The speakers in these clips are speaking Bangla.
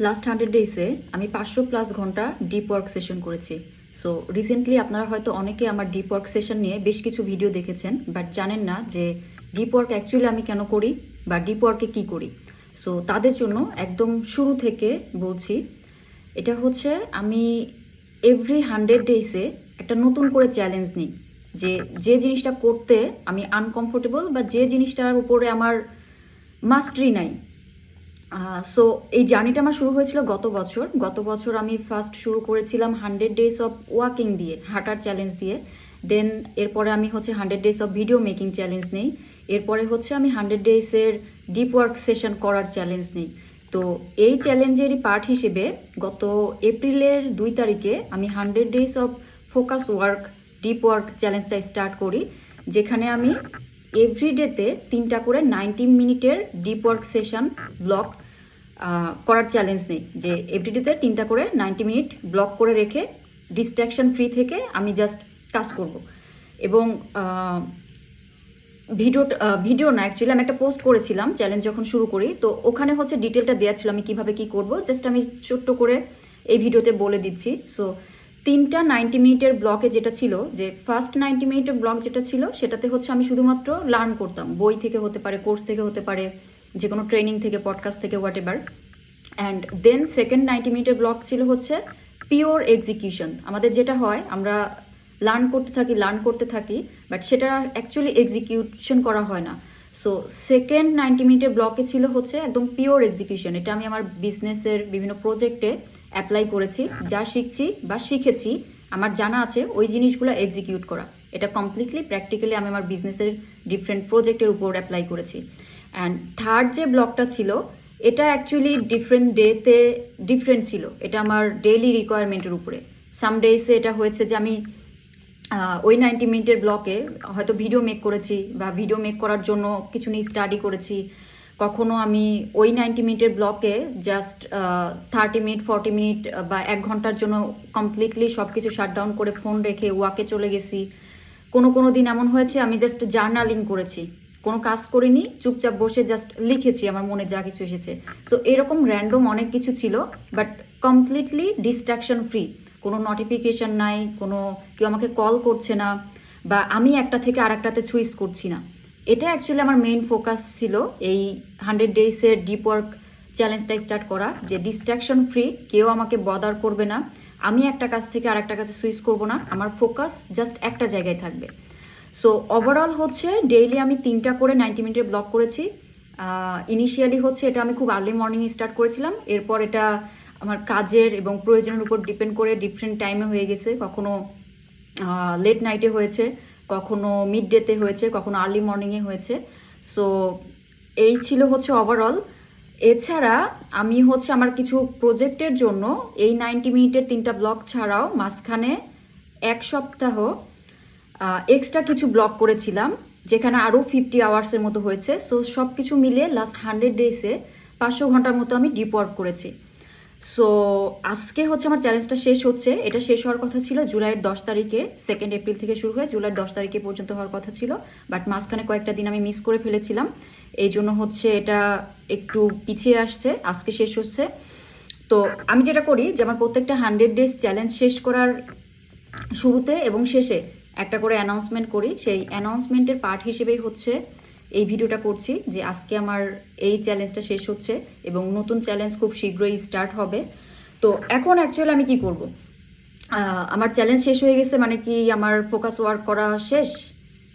লাস্ট 100 ডেইসে আমি 500+ ঘন্টা ডিপ ওয়ার্ক সেশন করেছি। সো রিসেন্টলি আপনারা হয়তো অনেকে আমার ডিপ ওয়ার্ক সেশন নিয়ে বেশ কিছু ভিডিও দেখেছেন, বাট জানেন না যে ডিপ ওয়ার্ক অ্যাকচুয়ালি আমি কেন করি বা ডিপ ওয়ার্কে কী করি। সো তাদের জন্য একদম শুরু থেকে বলছি, এটা হচ্ছে আমি এভরি 100 ডেইসে একটা নতুন করে চ্যালেঞ্জ নিই, যে যে জিনিসটা করতে আমি আনকমফোর্টেবল বা যে জিনিসটার উপরে আমার মাস্টারি নাই। সো এই জার্নিটা আমার শুরু হয়েছিল গত বছর আমি ফার্স্ট শুরু করেছিলাম 100 ডেজ অফ ওয়াকিং দিয়ে, হাঁটার চ্যালেঞ্জ দিয়ে। দেন এরপরে আমি হচ্ছে 100 days of video making challenge নেই। এরপরে হচ্ছে আমি 100 ডেজের ডিপ ওয়ার্ক সেশন করার চ্যালেঞ্জ নেই। তো এই চ্যালেঞ্জেরই পার্ট হিসেবে গত এপ্রিলের 2 তারিখে আমি 100 days of focus work deep work চ্যালেঞ্জটা স্টার্ট করি, যেখানে আমি এভরিডেতে 3টা করে 90 মিনিটের ডিপ ওয়ার্ক সেশন ব্লক করার চ্যালেঞ্জ নেই, যে এভরিডেতে 3টা করে 90 মিনিট ব্লক করে রেখে ডিস্ট্র্যাকশন ফ্রি থেকে আমি জাস্ট কাজ করব। এবং ভিডিও না, অ্যাকচুয়ালি আমি একটা পোস্ট করেছিলাম চ্যালেঞ্জ যখন শুরু করি, তো ওখানে হচ্ছে ডিটেলটা দেওয়া ছিল আমি কিভাবে কি করব, জাস্ট আমি ছোট্ট করে এই ভিডিওতে বলে দিচ্ছি। সো 3টা 90 মিনিটের ব্লকে যেটা ছিল, যে ফার্স্ট 90 মিনিটের ব্লক যেটা ছিল সেটাতে হচ্ছে আমি শুধুমাত্র লার্ন করতাম, বই থেকে হতে পারে, কোর্স থেকে হতে পারে, যে কোনো ট্রেনিং থেকে, পডকাস্ট থেকে, whatever. And then second 90 মিনিটের ব্লক ছিল হচ্ছে পিওর এক্সিকিউশন। আমাদের যেটা হয়, আমরা লার্ন করতে থাকি, বাট সেটা অ্যাকচুয়ালি এক্সিকিউশন করা হয় না। সো সেকেন্ড 90 মিনিটের ব্লকে ছিল হচ্ছে একদম পিওর এক্সিকিউশন। এটা আমি আমার বিজনেসের বিভিন্ন প্রজেক্টে অ্যাপ্লাই করেছি, যা শিখছি বা শিখেছি, আমার জানা আছে ওই জিনিসগুলো এক্সিকিউট করা। এটা কমপ্লিটলি প্র্যাকটিক্যালি আমি আমার বিজনেসের ডিফারেন্ট প্রজেক্টের উপর অ্যাপ্লাই করেছি। অ্যান্ড থার্ড যে ব্লকটা ছিল, এটা অ্যাকচুয়ালি ডিফারেন্ট ডেতে ডিফারেন্ট ছিল। এটা আমার ডেইলি রিকোয়ারমেন্টের উপরে। সাম ডেইসে এটা হয়েছে যে আমি ওই 90 মিনিটের ব্লকে হয়তো ভিডিও মেক করেছি, বা ভিডিও মেক করার জন্য কিছু নিয়ে স্টাডি করেছি। কখনো আমি ওই 90 মিনিটের ব্লকে জাস্ট 30 মিনিট, 40 মিনিট বা 1 ঘন্টার জন্য কমপ্লিটলি সব কিছু শাটডাউন করে ফোন রেখে ওয়াকে চলে গেছি। কোনো দিন এমন হয়েছে আমি জাস্ট জার্নালিং করেছি, কোনো কাজ করিনি, চুপচাপ বসে জাস্ট লিখেছি আমার মনে যা কিছু এসেছে। সো এরকম র্যান্ডম অনেক কিছু ছিল, বাট কমপ্লিটলি ডিস্ট্রাকশন ফ্রি। কোনো নোটিফিকেশান নাই, কেউ আমাকে কল করছে না, বা আমি একটা থেকে আরেকটাতে সুইচ করছি না। এটা অ্যাকচুয়ালি আমার মেইন ফোকাস ছিল এই 100 ডেইসের ডিপ ওয়ার্ক চ্যালেঞ্জটা স্টার্ট করা, যে ডিস্ট্রাকশন ফ্রি, কেউ আমাকে বদার করবে না, আমি একটা কাজ থেকে আরেকটা কাছে সুইচ করব না, আমার ফোকাস জাস্ট একটা জায়গায় থাকবে। সো ওভারঅল হচ্ছে ডেইলি আমি 3টা করে 90 মিনিটের ব্লক করেছি। ইনিশিয়ালি হচ্ছে এটা আমি খুব আর্লি মর্নিংয়ে স্টার্ট করেছিলাম, এরপর এটা আমার কাজের এবং প্রয়োজনের উপর ডিপেন্ড করে ডিফারেন্ট টাইমে হয়ে গেছে। কখনো লেট নাইটে হয়েছে, কখনো মিড ডেতে হয়েছে, কখনো আর্লি মর্নিংয়ে হয়েছে। সো এই ছিল হচ্ছে ওভারঅল। এছাড়া আমি হচ্ছে আমার কিছু প্রজেক্টের জন্য এই 90 মিনিটের 3টা ব্লক ছাড়াও মাঝখানে 1 সপ্তাহ এক্সট্রা কিছু ব্লক করেছিলাম, যেখানে আরও 50 আওয়ার্সের মতো হয়েছে। সো সব কিছু মিলিয়ে লাস্ট 100 ডেইসে 500 ঘন্টার মতো আমি ডিপ ওয়ার্ক করেছি। সো আজকে হচ্ছে আমার চ্যালেঞ্জটা শেষ হচ্ছে। এটা শেষ হওয়ার কথা ছিল জুলাইয়ের 10 তারিখে, 2 এপ্রিল থেকে শুরু হয়ে জুলাইয়ের 10 তারিখে পর্যন্ত হওয়ার কথা ছিল, বাট মাঝখানে কয়েকটা দিন আমি মিস করে ফেলেছিলাম, এই জন্য হচ্ছে এটা একটু পিছিয়ে আসছে, আজকে শেষ হচ্ছে। তো আমি যেটা করি, যে আমার প্রত্যেকটা 100 ডেজ চ্যালেঞ্জ শেষ করার শুরুতে এবং শেষে একটা করে অ্যানাউন্সমেন্ট করি। সেই অ্যানাউন্সমেন্টের পার্ট হিসেবেই হচ্ছে এই ভিডিওটা করছি, যে আজকে আমার এই চ্যালেঞ্জটা শেষ হচ্ছে এবং নতুন চ্যালেঞ্জ খুব শীঘ্রই স্টার্ট হবে। তো এখন অ্যাকচুয়ালি আমি কি করব, আমার চ্যালেঞ্জ শেষ হয়ে গেছে মানে কি আমার ফোকাস ওয়ার্ক করা শেষ?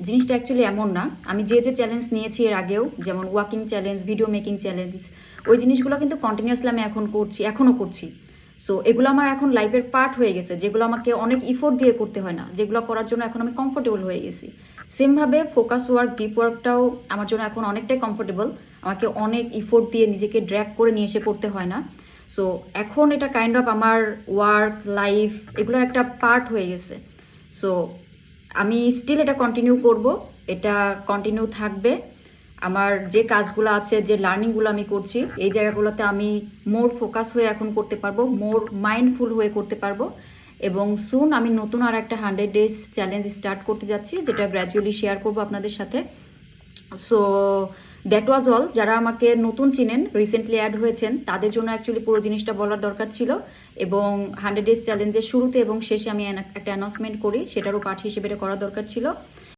জিনিসটা অ্যাকচুয়ালি এমন না। আমি যে চ্যালেঞ্জ নিয়েছি এর আগেও, যেমন walking challenge, video making challenge, ওই জিনিসগুলো কিন্তু কন্টিনিউয়াসলি আমি এখনও করছি। সো এগুলো আমার এখন লাইফের পার্ট হয়ে গেছে, যেগুলো আমাকে অনেক ইফোর্ট দিয়ে করতে হয় না, যেগুলো করার জন্য এখন আমি কমফোর্টেবল হয়ে গেছি। সেমভাবে ফোকাস ওয়ার্ক, ডিপ ওয়ার্কটাও আমার জন্য এখন অনেকটাই কমফোর্টেবল, আমাকে অনেক ইফোর্ট দিয়ে নিজেকে ড্র্যাগ করে নিয়ে এসে করতে হয় না। সো এখন এটা কাইন্ড অফ আমার ওয়ার্ক লাইফ এগুলোর একটা পার্ট হয়ে গেছে। সো আমি স্টিল এটা কন্টিনিউ করব, এটা কন্টিনিউ থাকবে। আমার যে কাজগুলো আছে, যে লার্নিংগুলো আমি করছি, এই জায়গাগুলোতে আমি মোর ফোকাস হয়ে এখন করতে পারবো, মোর মাইন্ডফুল হয়ে করতে পারবো। এবং সুন আমি নতুন আর একটা 100 ডেজ চ্যালেঞ্জ স্টার্ট করতে যাচ্ছি, যেটা গ্র্যাজুয়ালি শেয়ার করবো আপনাদের সাথে। So that was all. যারা আমাকে নতুন চিনেন, রিসেন্টলি অ্যাড হয়েছেন, তাদের জন্য অ্যাকচুয়ালি পুরো জিনিসটা বলার দরকার ছিল। এবং 100 ডেজ চ্যালেঞ্জের শুরুতে এবং শেষে আমি একটা অ্যানাউন্সমেন্ট করি, সেটারও পার্ট হিসেবে এটা করা দরকার ছিল।